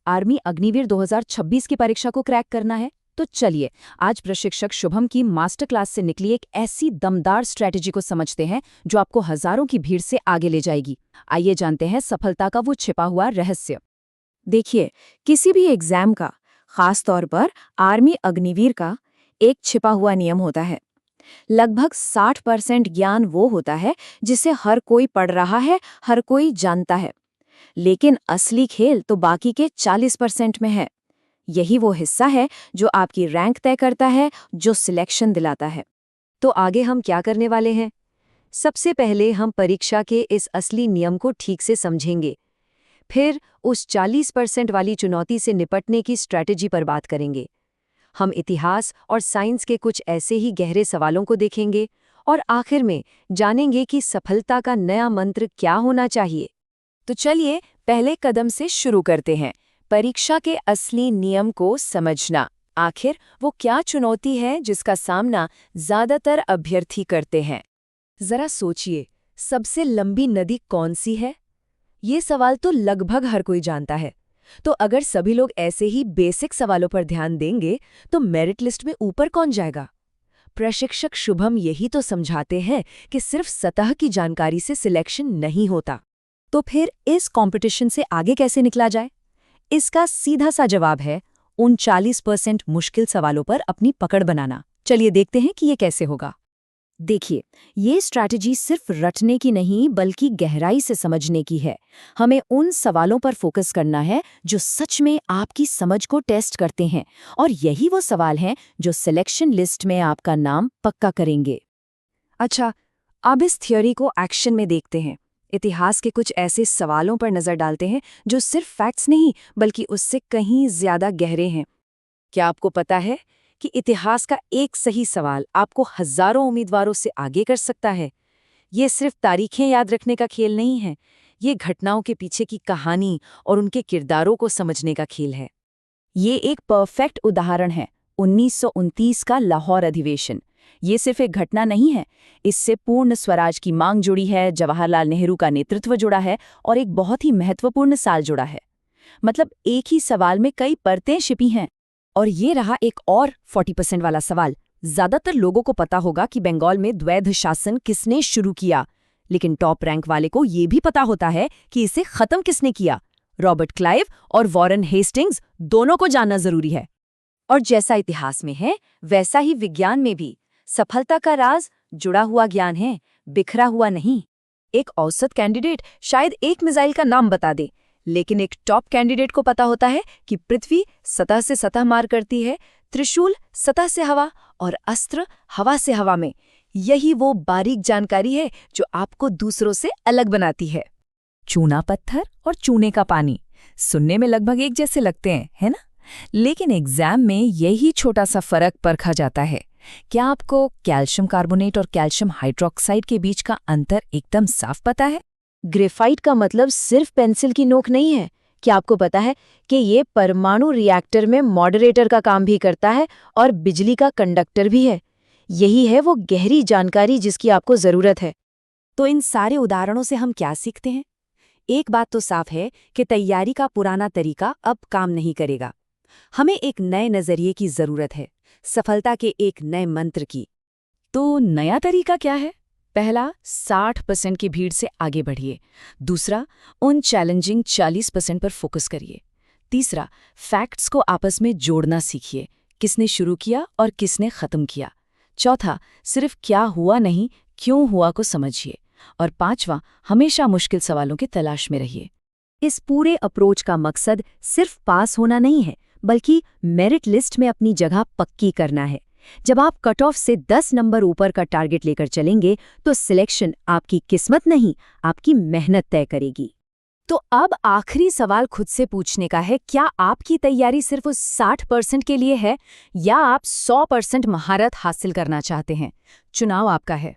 Army Agniveer 2026 की परीक्षा को क्रैक करना है? तो चलिए, आज प्रशिक्षक शुभम की मास्टर क्लास से निकली एक ऐसी दमदार स्ट्रैटेजी को समझते हैं जो आपको हजारों की भीड़ से आगे ले जाएगी। आइए जानते हैं सफलता का वो छिपा हुआ रहस्य। देखिए, किसी भी एग्जाम का, खास तौर पर आर्मी अग्निवीर का, एक छिपा हुआ नियम होता है। लगभग 60% ज्ञान वो होता है जिसे हर कोई पढ़ रहा है, हर कोई जानता है। लेकिन असली खेल तो बाकी के 40% में है। यही वो हिस्सा है जो आपकी रैंक तय करता है, जो सिलेक्शन दिलाता है। तो आगे हम क्या करने वाले हैं? सबसे पहले हम परीक्षा के इस असली नियम को ठीक से समझेंगे। फिर उस 40% वाली चुनौती से निपटने की स्ट्रैटेजी पर बात करेंगे। हम इतिहास और साइंस के कुछ ऐसे ही गहरे सवालों को देखेंगे और आखिर में जानेंगे कि सफलता का नया मंत्र क्या होना चाहिए। तो चलिए, पहले कदम से शुरू करते हैं, परीक्षा के असली नियम को समझना। आखिर वो क्या चुनौती है जिसका सामना ज्यादातर अभ्यर्थी करते हैं? जरा सोचिए, सबसे लंबी नदी कौन सी है? ये सवाल तो लगभग हर कोई जानता है। तो अगर सभी लोग ऐसे ही बेसिक सवालों पर ध्यान देंगे तो मेरिट लिस्ट में ऊपर कौन जाएगा? प्रशिक्षक शुभम यही तो समझाते हैं कि सिर्फ सतह की जानकारी से सिलेक्शन नहीं होता। तो फिर इस कंपटीशन से आगे कैसे निकला जाए? इसका सीधा सा जवाब है उन 40% मुश्किल सवालों पर अपनी पकड़ बनाना। चलिए देखते हैं कि ये कैसे होगा। देखिए, ये स्ट्रैटेजी सिर्फ रटने की नहीं बल्कि गहराई से समझने की है। हमें उन सवालों पर फोकस करना है जो सच में आपकी समझ को टेस्ट करते हैं, और यही वो सवाल हैं जो सिलेक्शन लिस्ट में आपका नाम पक्का करेंगे। अच्छा, अब इस थ्योरी को एक्शन में देखते हैं। इतिहास के कुछ ऐसे सवालों पर नजर डालते हैं जो सिर्फ फैक्ट्स नहीं बल्कि उससे कहीं ज्यादा गहरे हैं। क्या आपको पता है कि इतिहास का एक सही सवाल आपको हजारों उम्मीदवारों से आगे कर सकता है? ये सिर्फ तारीखें याद रखने का खेल नहीं है, ये घटनाओं के पीछे की कहानी और उनके किरदारों को समझने का खेल है। ये एक परफेक्ट उदाहरण है 1929 का लाहौर अधिवेशन। ये सिर्फ एक घटना नहीं है, इससे पूर्ण स्वराज की मांग जुड़ी है, जवाहरलाल नेहरू का नेतृत्व जुड़ा है और एक बहुत ही महत्वपूर्ण साल जुड़ा है। मतलब एक ही सवाल में कई परतें छिपी हैं। और ये रहा एक और 40% वाला सवाल। ज्यादातर लोगों को पता होगा कि बंगाल में द्वैध शासन किसने शुरू किया, लेकिन टॉप रैंक वाले को ये भी पता होता है कि इसे खत्म किसने किया। रॉबर्ट क्लाइव और वॉरेन हेस्टिंग्स दोनों को जानना जरूरी है। और जैसा इतिहास में है वैसा ही विज्ञान में भी सफलता का राज जुड़ा हुआ ज्ञान है, बिखरा हुआ नहीं। एक औसत कैंडिडेट शायद एक मिसाइल का नाम बता दे, लेकिन एक टॉप कैंडिडेट को पता होता है कि पृथ्वी सतह से सतह मार करती है, त्रिशूल सतह से हवा और अस्त्र हवा से हवा में। यही वो बारीक जानकारी है जो आपको दूसरों से अलग बनाती है। चूना पत्थर और चूने का पानी सुनने में लगभग एक जैसे लगते हैं, है ना? लेकिन एग्जाम में यही छोटा सा फर्क परखा जाता है। क्या आपको कैल्शियम कार्बोनेट और कैल्शियम हाइड्रोक्साइड के बीच का अंतर एकदम साफ पता है? ग्रेफाइट का मतलब सिर्फ पेंसिल की नोक नहीं है। क्या आपको पता है कि ये परमाणु रिएक्टर में मॉडरेटर का काम भी करता है और बिजली का कंडक्टर भी है? यही है वो गहरी जानकारी जिसकी आपको जरूरत है। तो इन सारे उदाहरणों से हम क्या सीखते हैं? एक बात तो साफ है कि तैयारी का पुराना तरीका अब काम नहीं करेगा। हमें एक नए नजरिए की जरूरत है, सफलता के एक नए मंत्र की। तो नया तरीका क्या है? पहला, 60% की भीड़ से आगे बढ़िए। दूसरा, उन चैलेंजिंग 40% पर फोकस करिए। तीसरा, फैक्ट्स को आपस में जोड़ना सीखिए, किसने शुरू किया और किसने खत्म किया। चौथा, सिर्फ क्या हुआ नहीं, क्यों हुआ को समझिए। और पांचवा, हमेशा मुश्किल सवालों की तलाश में रहिए। इस पूरे अप्रोच का मकसद सिर्फ पास होना नहीं है, बल्कि मेरिट लिस्ट में अपनी जगह पक्की करना है। जब आप कट ऑफ से 10 नंबर ऊपर का टारगेट लेकर चलेंगे तो सिलेक्शन आपकी किस्मत नहीं, आपकी मेहनत तय करेगी। तो अब आखिरी सवाल खुद से पूछने का है, क्या आपकी तैयारी सिर्फ उस 60% के लिए है या आप 100% महारत हासिल करना चाहते हैं? चुनाव आपका है।